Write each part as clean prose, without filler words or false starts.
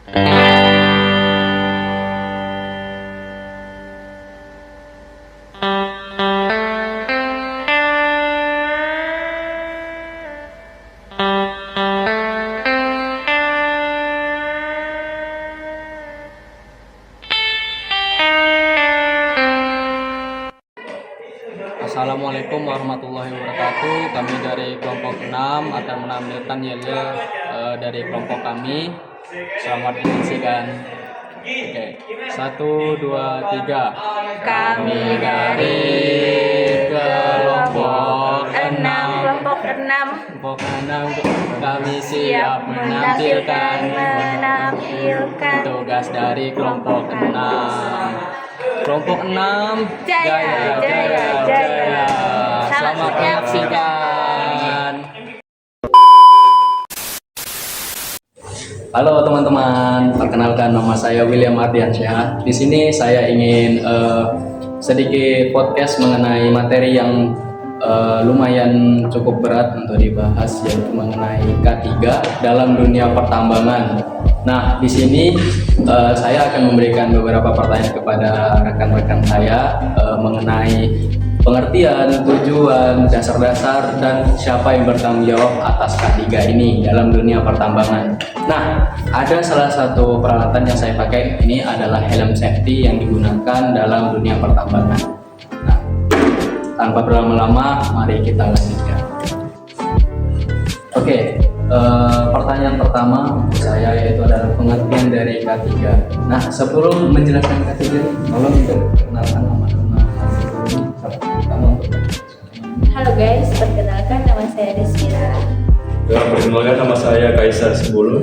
Assalamualaikum warahmatullahi wabarakatuh. Kami dari kelompok 6 akan menampilkan yel-yel dari kelompok kami. Selamat menyaksikan. Oke, 1, 2, 3. Kami dari kelompok 6. Kelompok 6 kami siap menampilkan tugas dari kelompok 6. Kelompok 6 jaya. Selamat menyaksikan. Halo teman-teman, perkenalkan nama saya William Ardiansyah. Di sini saya ingin sedikit podcast mengenai materi yang lumayan cukup berat untuk dibahas, yaitu mengenai K3 dalam dunia pertambangan. Nah, di sini saya akan memberikan beberapa pertanyaan kepada rekan-rekan saya mengenai pengertian, tujuan, dasar-dasar, dan siapa yang bertanggung jawab atas K3 ini dalam dunia pertambangan. Nah, ada salah satu peralatan yang saya pakai ini adalah helm safety yang digunakan dalam dunia pertambangan. Nah, tanpa berlama-lama, mari kita lanjutkan. Oke. Pertanyaan pertama untuk saya yaitu adalah pengertian dari K3. Nah, sebelum menjelaskan K3 ini, tolong perkenalkan nama-nama kamu. Halo guys, perkenalkan nama saya Desira. Ya, perkenalkan nama saya Kaisar Sebulun.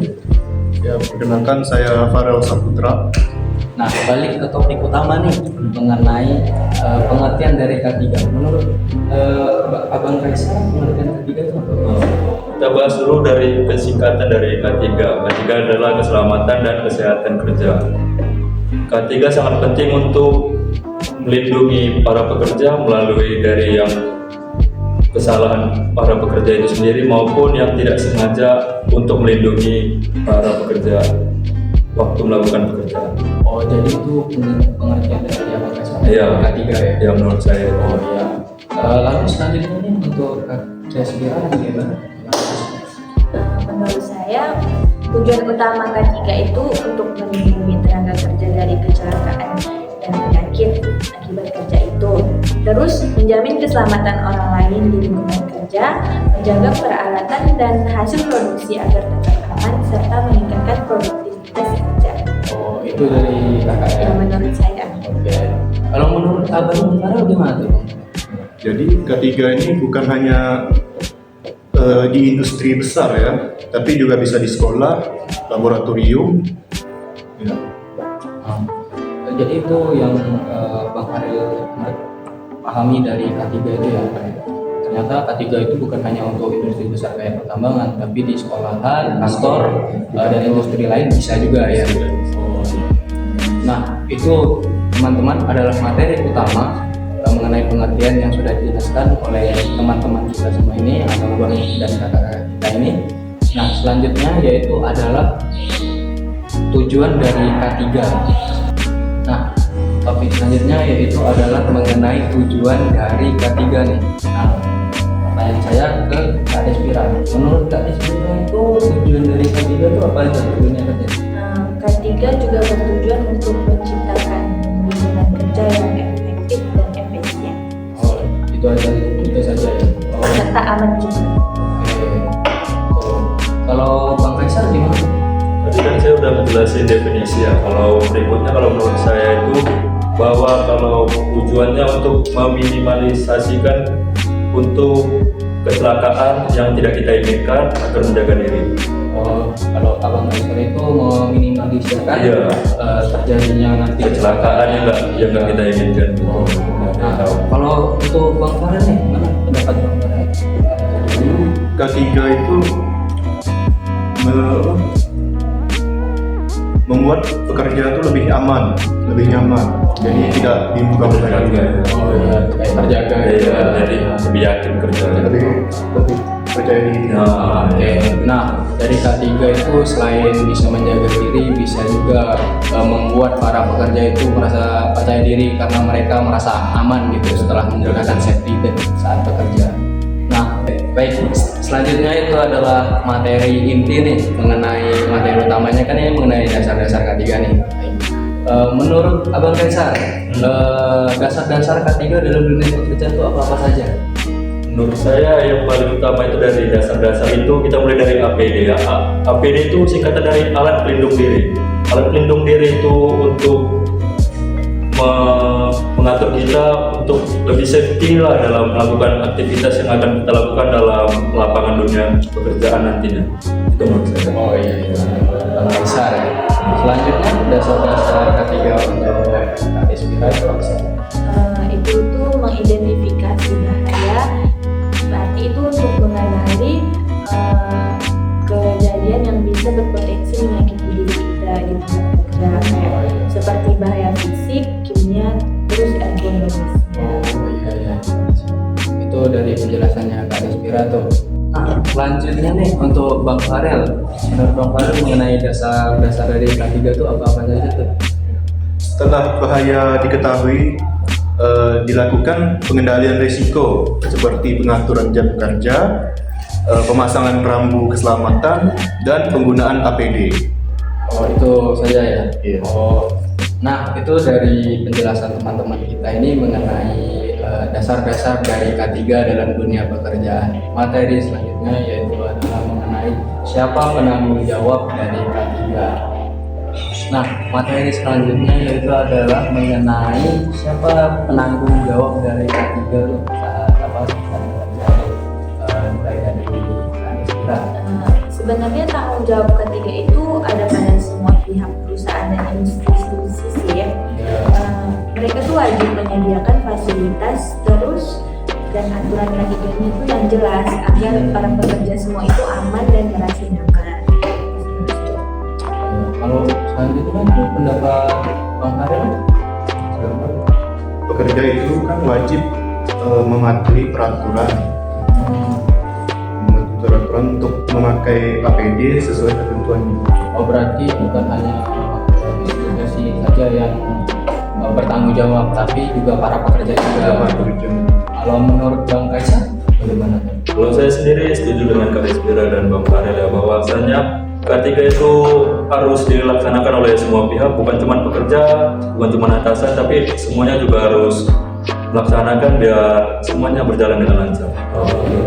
Ya, perkenalkan saya Farel Saputra. Nah, balik ke topik utama nih mengenai pengertian dari K3. Menurut Abang Kaisar, pengertian K3 itu apa? Kita bahas dulu dari kesingkatan dari K3. K3 adalah keselamatan dan kesehatan kerja. K3 sangat penting untuk melindungi para pekerja melalui dari yang kesalahan para pekerja itu sendiri maupun yang tidak sengaja untuk melindungi para pekerja waktu melakukan pekerjaan. Oh, jadi itu pengertian dari Abang Kaisar? Iya, K3 ya? Ya, menurut saya. Oh iya. Lalu selanjutnya nih untuk Desira gimana? Menurut saya, tujuan utama K3 itu untuk melindungi tenaga kerja dari kecelakaan dan penyakit akibat kerja itu. Terus menjamin keselamatan orang lain di lingkungan kerja, menjaga peralatan dan hasil produksi agar tetap aman serta meningkatkan produktivitas kerja. Oh, itu dari kakak ya? Menurut saya. Oke. Kalau menurut Abang Farel gimana tuh? Jadi K3 ini bukan hanya di industri besar ya, tapi juga bisa di sekolah, laboratorium. Ya. Jadi itu yang Bang Farel pahami dari K3 itu ya, Pak. Ternyata K3 itu bukan hanya untuk industri besar kayak pertambangan, tapi di sekolahan, kantor, dan industri lain bisa juga ya. Nah, itu teman-teman adalah materi utama mengenai pengertian yang sudah dijelaskan oleh teman-teman kita semua ini atau Bang dan kakak kita ini. Nah, selanjutnya yaitu adalah tujuan dari K3. Nah, topik selanjutnya yaitu adalah mengenai tujuan dari K3 nih. Nah, pertanyaan saya ke Kak Desira. Menurut Kak Desira itu tujuan dari K3 itu apa aja tujuannya katanya? K3 juga bertujuan untuk menciptakan lingkungan kerja yang efektif dan efisien. Oh, itu saja ya. Oh. Serta aman juga. Oke. Kalau Bang Kaisar gimana? Tadi kan saya udah menjelasin definisi ya. Kalau berikutnya kalau menurut saya itu bahwa kalau tujuannya untuk meminimalisasikan untuk kecelakaan yang tidak kita inginkan agar menjaga diri. Oh, kalau Abang Kaisar itu meminimalisirkan terjadinya nanti Kecelakaan yang nggak kita inginkan. Oh, nah, kalau untuk Bang Farel nih, mana pendapat Bang Farel? K3 itu membuat pekerja itu lebih aman, lebih nyaman, jadi tidak dibuka-buka lagi. Oh iya, terjaga ya, jadi lebih yakin kerja. Lebih percaya diri. Oke. Nah, dari K3 itu selain bisa menjaga diri diri, bisa juga membuat para pekerja itu merasa percaya diri karena mereka merasa aman gitu setelah menggunakan safety belt saat bekerja. Nah, baik, selanjutnya itu adalah materi inti nih, mengenai materi utamanya kan ini mengenai dasar-dasar K3 nih. Menurut Abang Kaisar, dasar-dasar K3 dalam dunia pekerjaan itu apa-apa saja? Menurut saya yang paling utama itu dari dasar-dasar itu kita mulai dari APD ya. APD itu singkatan dari alat pelindung diri. Alat pelindung diri itu untuk mengatur kita untuk lebih safety lah dalam melakukan aktivitas yang akan kita lakukan dalam lapangan dunia pekerjaan nantinya. Itu menurut saya. Oh iya, Bang Kaisar ya. Selanjutnya dasar-dasar K3 untuk Aspira itu apa sih? Itu tuh mengidentifikasi bahaya. Berarti itu untuk mengenali kejadian yang bisa berpotensi menyakiti diri kita di tempat kerja, kayak seperti bahaya fisik, kimia, terus ergonomisnya. Oh iya. Itu dari penjelasannya Kak Aspira tuh. Nah, selanjutnya nih untuk Bang Farel. Menurut Bang Farel mengenai dasar-dasar dari K3 itu apa-apa saja tuh? Setelah bahaya diketahui, dilakukan pengendalian risiko seperti pengaturan jam kerja, pemasangan rambu keselamatan, dan penggunaan APD. Oh itu saja ya? Iya. Oh, nah itu dari penjelasan teman-teman kita ini mengenai dasar-dasar dari K3 dalam dunia pekerjaan. Materi selanjutnya yaitu adalah mengenai siapa penanggung jawab dari K3. Nah, materi selanjutnya yaitu adalah mengenai siapa penanggung jawab dari K3 itu saat apa saat bekerja, mulai dari Aspira. Sebenarnya tanggung jawab ketiga itu ada pada semua pihak perusahaan dan institusi sih ya. Mereka tuh wajib menyediakan fasilitas terus dan aturan ketiganya itu yang jelas agar para pekerja semua itu aman dan merasa nyaman. Kalau selanjutnya itu pendapat Bang Farel? Pekerja itu kan wajib mematuhi peraturan untuk memakai APD sesuai ketentuannya. Oh berarti bukan hanya institusi saja yang bertanggung jawab, tapi juga para pekerja juga. Kalau menurut Bang Kaisar, bagaimana? Kalau saya sendiri setuju dengan Kak Aspira dan Bang Farel ya, bahwasanya K3 itu harus dilaksanakan oleh semua pihak, bukan cuma pekerja, bukan cuma atasan, tapi semuanya juga harus melaksanakan biar semuanya berjalan dengan lancar.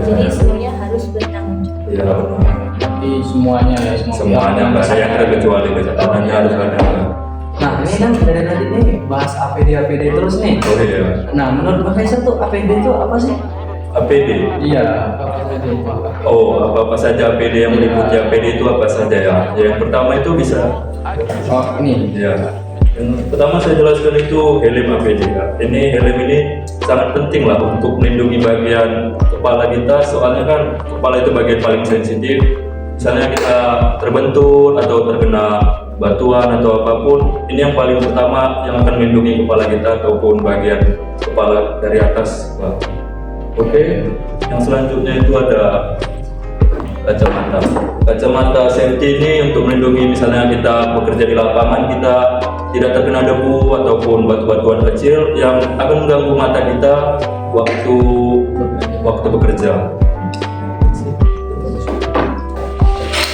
Jadi semuanya harus bertanggung jawab. Ya benar. Jadi semuanya ya, Semuanya nggak ada yang terkecuali, kecapatannya harus ada. Nah ini kan dari tadi nih bahas APD terus nih. Oh iya. Nah menurut Bang Kaisar tuh APD itu apa sih? APD. Iya, APD itu apa? Oh, apa saja APD yang meliputi APD itu apa saja ya? Yang pertama itu bisa. Oh ini. Ya. Yang pertama saya jelaskan itu helm APD ya. Ini helm ini sangat penting lah untuk melindungi bagian kepala kita, soalnya kan kepala itu bagian paling sensitif. Misalnya kita terbentur atau terkena batuan atau apapun, ini yang paling pertama yang akan melindungi kepala kita ataupun bagian kepala dari atas. Oke, yang selanjutnya itu ada kacamata. Kacamata safety ini untuk melindungi misalnya kita bekerja di lapangan, kita tidak terkena debu ataupun batu-batuan kecil yang akan mengganggu mata kita waktu bekerja.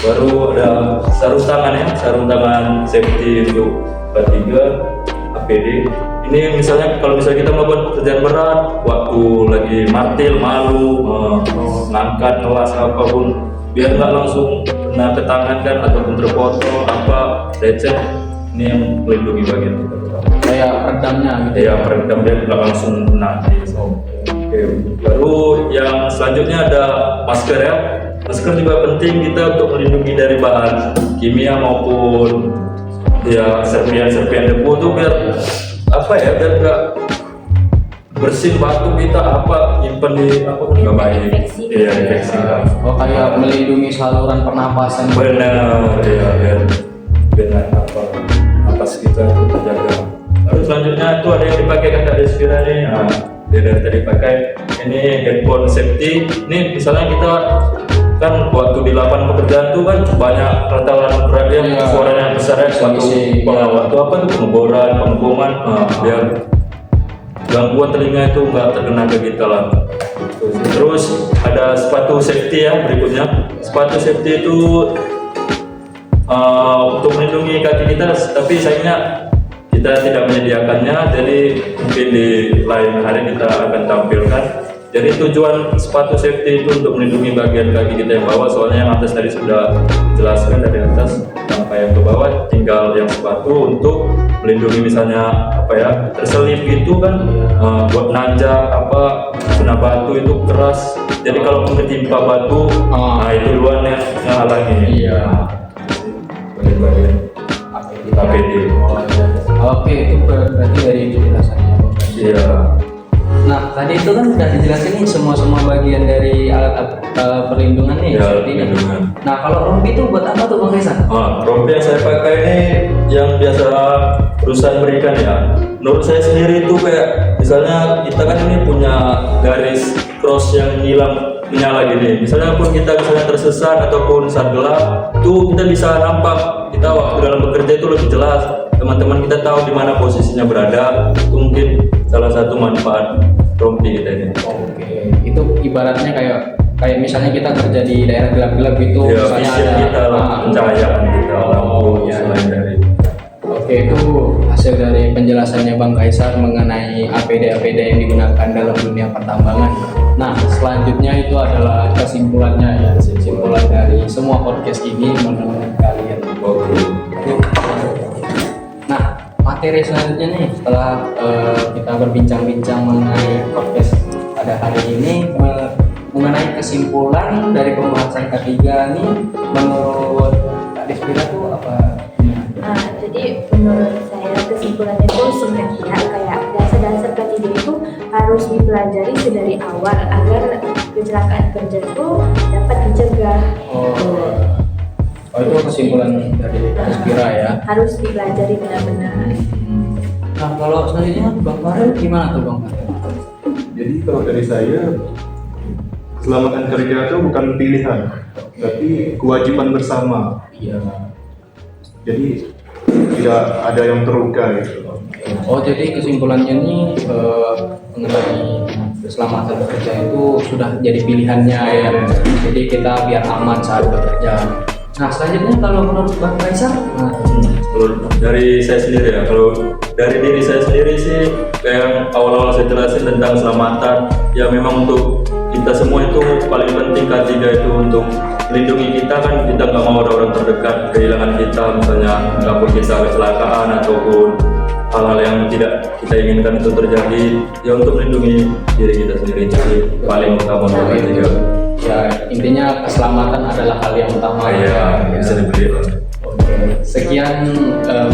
Baru ada sarung tangan ya, sarung tangan safety untuk K3 APD. Ini misalnya kalau misalnya kita melakukan pekerjaan berat, waktu lagi martil, malu, ngangkat, ngelas apapun, biar nggak langsung kena ke tangan kan ataupun terpotong apa lecet. Ini yang melindungi bagian kita. Kayak peredamnya gitu. Ya, peredam dia nggak langsung kena. Oke. Baru yang selanjutnya ada masker ya. Masker juga penting kita untuk melindungi dari bahan kimia maupun ya serpian debu tuh biar apa ya, biar nggak bersin batu kita apa nyimpen di apa pun nggak baik. Iya, infeksi kan. Oh kayak melindungi saluran pernapasan. Benar, ya biar apa napas kita itu terjaga. Lalu selanjutnya itu ada yang dipakai Kak Aspira nih. Nah, dia dari tadi pakai ini handphone safety. Ini misalnya kita kan waktu di lapangan pekerjaan tuh kan banyak ratalan yang Iya. suaranya besar ya, waktu Bising. waktu apa tuh pengeboran, pengeboman, biar gangguan telinga itu nggak terkena ke kita lah. Terus ada sepatu safety ya berikutnya. Sepatu safety itu untuk melindungi kaki kita, tapi sayangnya kita tidak menyediakannya, jadi mungkin di lain hari kita akan tampilkan. Jadi tujuan sepatu safety itu untuk melindungi bagian kaki kita yang bawah, soalnya yang atas tadi sudah dijelaskan dari atas sampai yang ke bawah, tinggal yang sepatu untuk melindungi misalnya apa ya terselip gitu kan, buat nanjak apa kena batu itu keras, jadi kalau ketimpa batu, nah itu duluan yang halangi. Iya. Bagian APD. Oke, itu berarti dari penjelasannya. Iya. Nah, tadi itu kan udah dijelasin nih semua bagian dari alat perlindungan nih Ya, seperti ini. perlindungan. Nah, kalau rompi itu buat apa tuh Bang Reza? Rompi yang saya pakai ini yang biasa perusahaan berikan ya. Menurut saya sendiri itu kayak misalnya kita kan ini punya garis cross yang hilang menyala gini. Misalnya pun kita misalnya tersesat ataupun saat gelap, tuh kita bisa nampak. Kita waktu dalam bekerja itu lebih jelas. Teman-teman kita tahu di mana posisinya berada. Itu mungkin salah satu manfaat rompi kita ini. Oke, itu ibaratnya kayak misalnya kita kerja di daerah gelap-gelap gitu, Ya, misalnya vision kita lah, pencahayaan kita, lampu iya. selain dari. Oke, itu hasil dari penjelasannya Bang Kaisar mengenai APD-APD yang digunakan dalam dunia pertambangan. Nah, selanjutnya itu adalah kesimpulannya ya, kesimpulan dari semua podcast ini menurut kalian. Oke. Nah, materi selanjutnya nih setelah kita berbincang-bincang mengenai podcast pada hari ini mengenai kesimpulan dari pembahasan ketiga nih, menurut Kak Desvira tuh apa? Nah, jadi menurut saya kesimpulannya itu singkat ya, kayak dasar-dasar ketiga itu harus dipelajari sedari awal agar kecelakaan kerja itu dapat dicegah. Oh, itu kesimpulan dari Kak Desvira ya. Harus dipelajari benar-benar. Nah, kalau selanjutnya Bang Farel gimana tuh Bang Farel? Jadi kalau dari saya, keselamatan kerja itu bukan pilihan, tapi kewajiban bersama. Iya. Jadi tidak ada yang terluka gitu. Oh, jadi kesimpulannya nih mengenai keselamatan bekerja itu sudah jadi pilihannya ya. Jadi kita biar aman saat bekerja. Nah, selanjutnya kalau menurut Bang Kaisar, Kalau dari saya sendiri ya, kalau dari diri saya sendiri sih kayak yang awal-awal saya jelasin tentang keselamatan, ya memang untuk kita semua itu paling penting K3 itu untuk melindungi kita kan, kita nggak mau ada orang terdekat kehilangan kita, misalnya apapun kita kecelakaan ataupun hal-hal yang tidak kita inginkan itu terjadi, ya untuk melindungi diri kita sendiri jadi paling utama untuk K3. ya intinya keselamatan adalah hal yang utama. Iya, bisa dibeli. Oke, sekian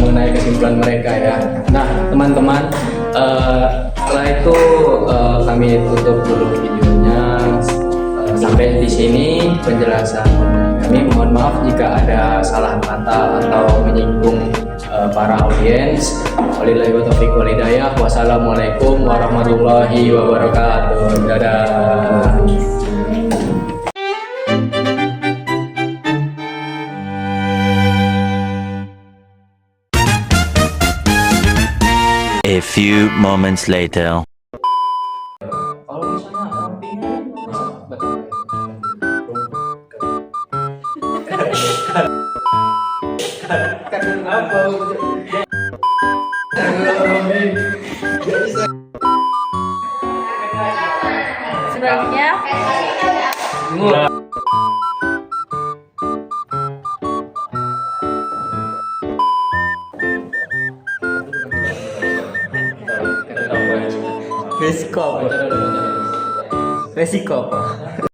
mengenai kesimpulan mereka ya. Nah, teman-teman, setelah itu kami tutup dulu videonya. Sampai di sini penjelasan kami. Mohon maaf jika ada salah kata atau menyinggung para audiens. Wabillahi taufiq wal hidayah. Wassalamualaikum warahmatullahi wabarakatuh. Dadah. A few moments later. Kalau misalnya rompinya Selanjutnya Resiko apa? Resiko apa?